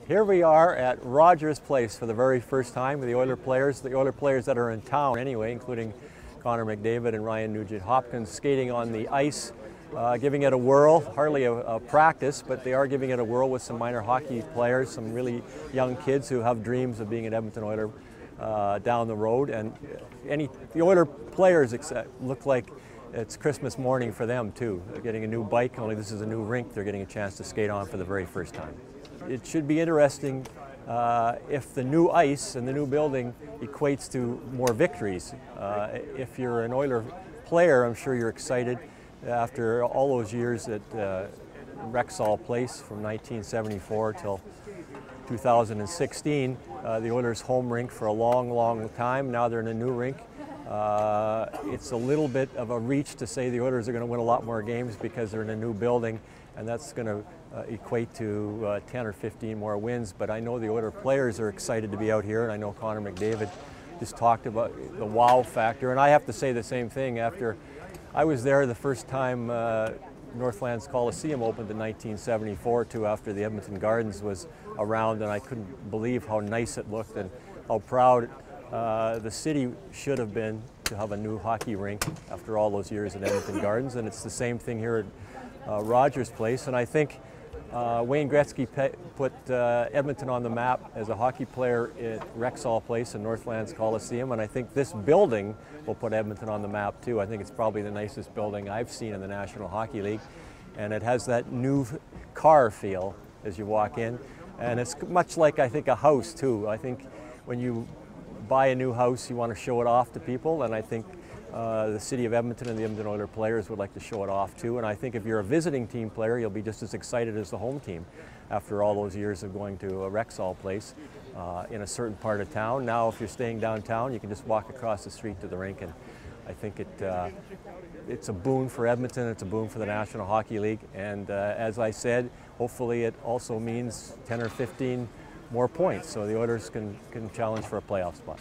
Here we are at Rogers Place for the very first time with the Oiler players that are in town anyway, including Connor McDavid and Ryan Nugent-Hopkins skating on the ice, giving it a whirl. Hardly a practice, but they are giving it a whirl with some minor hockey players, some really young kids who have dreams of being an Edmonton Oiler down the road. And the Oiler players look like it's Christmas morning for them too. They're getting a new bike, only this is a new rink they're getting a chance to skate on for the very first time. It should be interesting if the new ice and the new building equates to more victories. If you're an Oiler player, I'm sure you're excited after all those years at Rexall Place from 1974 till 2016. The Oilers' home rink for a long, long time. Now they're in a new rink. It's a little bit of a reach to say the Oilers are going to win a lot more games because they're in a new building, and that's going to equate to 10 or 15 more wins. But I know the Oiler players are excited to be out here, and I know Connor McDavid just talked about the wow factor. And I have to say the same thing. After I was there the first time Northlands Coliseum opened in 1974, too, after the Edmonton Gardens was around, and I couldn't believe how nice it looked and how proud the city should have been to have a new hockey rink after all those years at Edmonton Gardens. And it's the same thing here at Rogers Place. And I think Wayne Gretzky put Edmonton on the map as a hockey player at Rexall Place and Northlands Coliseum, and I think this building will put Edmonton on the map too. I think it's probably the nicest building I've seen in the National Hockey League, and it has that new car feel as you walk in, and it's much like, I think, a house too. I think when you buy a new house, you want to show it off to people, and I think the city of Edmonton and the Edmonton Oilers players would like to show it off too. And I think if you're a visiting team player, you'll be just as excited as the home team after all those years of going to a Rexall Place in a certain part of town. Now, if you're staying downtown, you can just walk across the street to the rink, and I think it's a boon for Edmonton, it's a boon for the National Hockey League, and as I said, hopefully it also means 10 or 15 more points so the Oilers can challenge for a playoff spot.